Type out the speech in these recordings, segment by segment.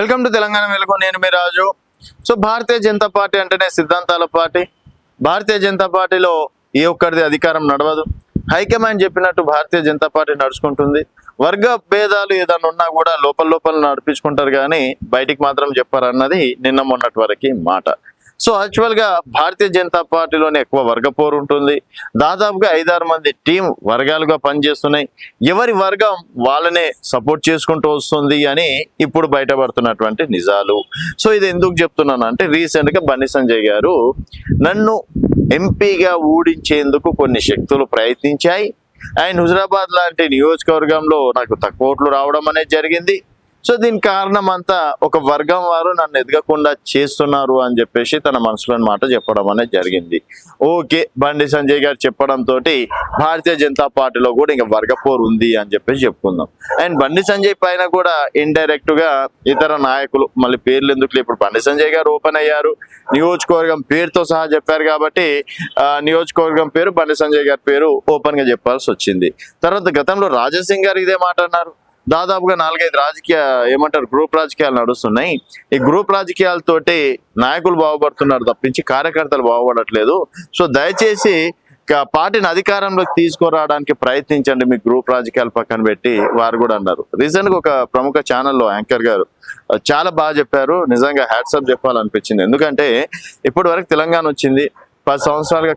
Welcome to Telangana వెలుగు. నేను మీ రాజు. So Bharatiya Janata party అంటేనే సిద్ధాంతాల పార్టీ. భారతీయ జనతా పార్టీలో ఏ ఒక్కరిది అధికారం నడవదు. హైకమాండ్ చెప్పినట్టు భారతీయ జనతా పార్టీ నడుచుకుంటుంది. వర్గ భేదాలు ఏదైనా ఉన్నా కూడా లోపల నడిపించుకుంటారు, కానీ బయటికి మాత్రం చెప్పారన్నది నిన్న మొన్నటి వరకు మాట. సో యాక్చువల్ గా భారతీయ జనతా పార్టీలోనే ఎక్కువ వర్గ పోరు ఉంటుంది. దాదాపుగా 5-6 మంది టీం వర్గాలుగా పనిచేస్తున్నాయి. ఎవరి వర్గం వాళ్ళనే సపోర్ట్ చేసుకుంటూ వస్తుంది అని ఇప్పుడు బయటపడుతున్నటువంటి నిజాలు. సో ఇది ఎందుకు చెప్తున్నాను అంటే, రీసెంట్ గా బండి సంజయ్ గారు నన్ను ఎంపీగా ఊడించేందుకు కొన్ని శక్తులు ప్రయత్నించాయి. అండ్ హుజరాబాద్ లాంటి నియోజకవర్గంలో నాకు తక్కువ ఓట్లు రావడం అనేది జరిగింది. సో దీనికి కారణం అంతా ఒక వర్గం వారు నన్ను ఎదగకుండా చేస్తున్నారు అని చెప్పేసి తన మనసులోని మాట చెప్పడం అనేది జరిగింది. ఓకే, బండి సంజయ్ గారు చెప్పడంతో భారతీయ జనతా పార్టీలో కూడా ఇంకా వర్గపోరు ఉంది అని చెప్పేసి చెప్పుకుందాం. అండ్ బండి సంజయ్ పైన కూడా ఇండైరెక్ట్ గా ఇతర నాయకులు, మళ్ళీ పేర్లు ఎందుకు, ఇప్పుడు బండి సంజయ్ గారు ఓపెన్ అయ్యారు, నియోజకవర్గం పేరుతో సహా చెప్పారు కాబట్టి నియోజకవర్గం పేరు, బండి సంజయ్ గారి పేరు ఓపెన్ గా చెప్పాల్సి వచ్చింది. తర్వాత గతంలో రాజాసింగ్ గారు ఇదే మాట అన్నారు. దాదాపుగా 4-5 గ్రూప్ రాజకీయాలు నడుస్తున్నాయి. ఈ గ్రూప్ రాజకీయాలతోటి నాయకులు బాగుపడుతున్నారు తప్పించి కార్యకర్తలు బాగుపడట్లేదు. సో దయచేసి పార్టీని అధికారంలోకి తీసుకురావడానికి ప్రయత్నించండి, మీ గ్రూప్ రాజకీయాలు పక్కన పెట్టి వారు కూడా అన్నారు. రీసెంట్ గా ఒక ప్రముఖ ఛానల్లో యాంకర్ గారు చాలా బాగా చెప్పారు. నిజంగా హ్యాట్సాప్ చెప్పాలనిపించింది. ఎందుకంటే ఇప్పటి వరకు తెలంగాణ వచ్చింది, 10 సంవత్సరాలుగా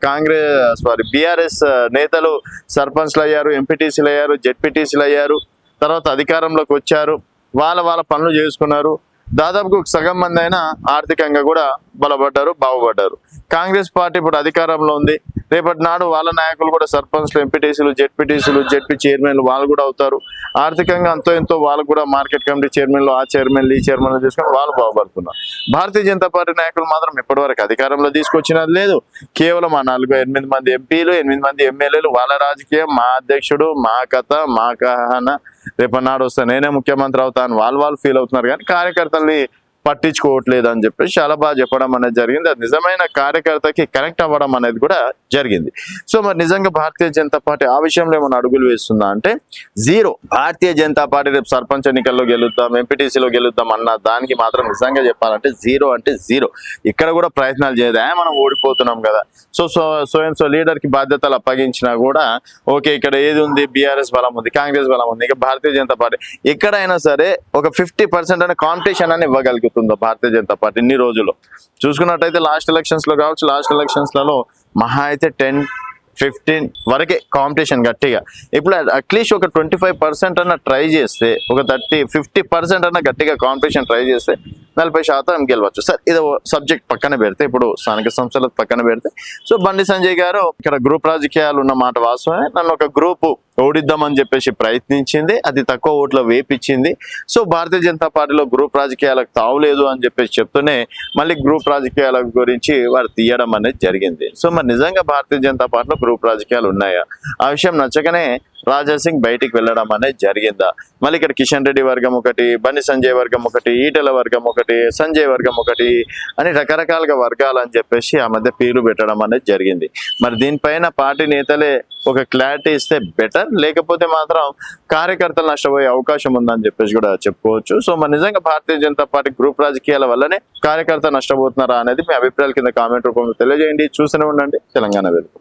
బీఆర్ఎస్ నేతలు సర్పంచ్లు అయ్యారు, ఎంపీటీసీలు అయ్యారు, జెడ్పీటీసీలు అయ్యారు, తర్వాత అధికారంలోకి వచ్చారు, వాళ్ళ పనులు చేసుకున్నారు. దాదాపుగా సగం మంది అయినా ఆర్థికంగా కూడా బలపడ్డారు, బాగుపడ్డారు. కాంగ్రెస్ పార్టీ ఇప్పుడు అధికారంలో ఉంది. రేపటి నాడు వాళ్ళ నాయకులు కూడా సర్పంచ్లు, ఎంపీటీసీలు, జెడ్పీ చైర్మన్లు వాళ్ళు కూడా అవుతారు. ఆర్థికంగా అంతో ఎంతో వాళ్ళకు కూడా మార్కెట్ కమిటీ చైర్మన్లు, ఆ చైర్మన్లు, ఈ చైర్మన్లు తీసుకొని వాళ్ళు బాగుపడుతున్నారు. భారతీయ జనతా పార్టీ నాయకులు మాత్రం ఇప్పటివరకు అధికారంలో తీసుకొచ్చినది లేదు. కేవలం ఆ 8 మంది ఎంపీలు, 8 మంది ఎమ్మెల్యేలు, వాళ్ళ రాజకీయం, మా అధ్యక్షుడు, మా కథ, మా కహన, రేపటి నాడు వస్తే నేనే ముఖ్యమంత్రి అవుతాను వాళ్ళు ఫీల్ అవుతున్నారు, కానీ కార్యకర్తల్ని పట్టించుకోవట్లేదు అని చెప్పేసి చాలా బాగా చెప్పడం అనేది జరిగింది. అది నిజమైన కార్యకర్తకి కనెక్ట్ అవ్వడం అనేది కూడా జరిగింది. సో మరి నిజంగా భారతీయ జనతా పార్టీ ఆ విషయంలో ఏమైనా అడుగులు వేస్తుందా అంటే జీరో. భారతీయ జనతా పార్టీ రేపు సర్పంచ్ ఎన్నికల్లో గెలుద్దాం, ఎంపీటీసీలో గెలుద్దాం అన్న దానికి మాత్రం నిజంగా చెప్పాలంటే జీరో అంటే జీరో. ఇక్కడ కూడా ప్రయత్నాలు చేయదు, మనం ఓడిపోతున్నాం కదా, సో లీడర్ కి బాధ్యతలు అప్పగించినా కూడా ఓకే, ఇక్కడ ఏది ఉంది, బీఆర్ఎస్ బలం ఉంది, కాంగ్రెస్ బలం ఉంది, ఇక భారతీయ జనతా పార్టీ ఎక్కడైనా సరే ఒక 50% అనే కాంపిటీషన్ అని ఇవ్వగలుగుతుంది భారతీయ జనతా పార్టీ. ఇన్ని రోజులు చూసుకున్నట్టయితే లాస్ట్ ఎలక్షన్స్ లో కావచ్చు, లాస్ట్ ఎలక్షన్స్ లలో మహా అయితే 10-15 వరకే కాంపిటీషన్ గట్టిగా. ఇప్పుడు అట్లీస్ట్ ఒక 25% అన్న ట్రై చేస్తే, ఒక 50% అన్న గట్టిగా కాంపిటీషన్ ట్రై చేస్తే 40% గెలవచ్చు. సార్ ఇది సబ్జెక్ట్ పక్కన పెడితే, ఇప్పుడు స్థానిక సంస్థల పక్కన పెడితే, సో బండి సంజయ్ గారు ఇక్కడ గ్రూప్ రాజకీయాలు ఉన్న మాట వాస్తవమే. నన్ను ఒక గ్రూప్ ఓడిద్దామని చెప్పేసి ప్రయత్నించింది, అది తక్కువ ఓట్ల వేపిచ్చింది. సో భారతీయ జనతా పార్టీలో గ్రూప్ రాజకీయాలకు తావులేదు అని చెప్పేసి చెప్తూనే మళ్ళీ గ్రూప్ రాజకీయాల గురించి వారు తీయడం అనేది జరిగింది. సో మరి నిజంగా భారతీయ జనతా పార్టీలో గ్రూప్ రాజకీయాలు ఉన్నాయా? ఆ విషయం నచ్చకనే రాజాసింగ్ బయటికి వెళ్ళడం అనేది జరిగిందా? మళ్ళీ ఇక్కడ కిషన్ రెడ్డి వర్గం ఒకటి, బండి సంజయ్ వర్గం ఒకటి, ఈటెల వర్గం ఒకటి, సంజయ్ వర్గం ఒకటి అని రకరకాలుగా వర్గాలు అని చెప్పేసి ఆ మధ్య పేర్లు పెట్టడం అనేది జరిగింది. మరి దీనిపైన పార్టీ నేతలే ఒక క్లారిటీ ఇస్తే బెటర్, లేకపోతే మాత్రం కార్యకర్తలు నష్టపోయే అవకాశం ఉందని చెప్పేసి కూడా చెప్పుకోవచ్చు. సో మరి నిజంగా భారతీయ జనతా పార్టీ గ్రూప్ రాజకీయాల వల్లనే కార్యకర్త నష్టపోతున్నారా అనేది మీ అభిప్రాయాల కింద కామెంట్ రూపంలో తెలియజేయండి. చూస్తూనే ఉండండి తెలంగాణ వెలుగు.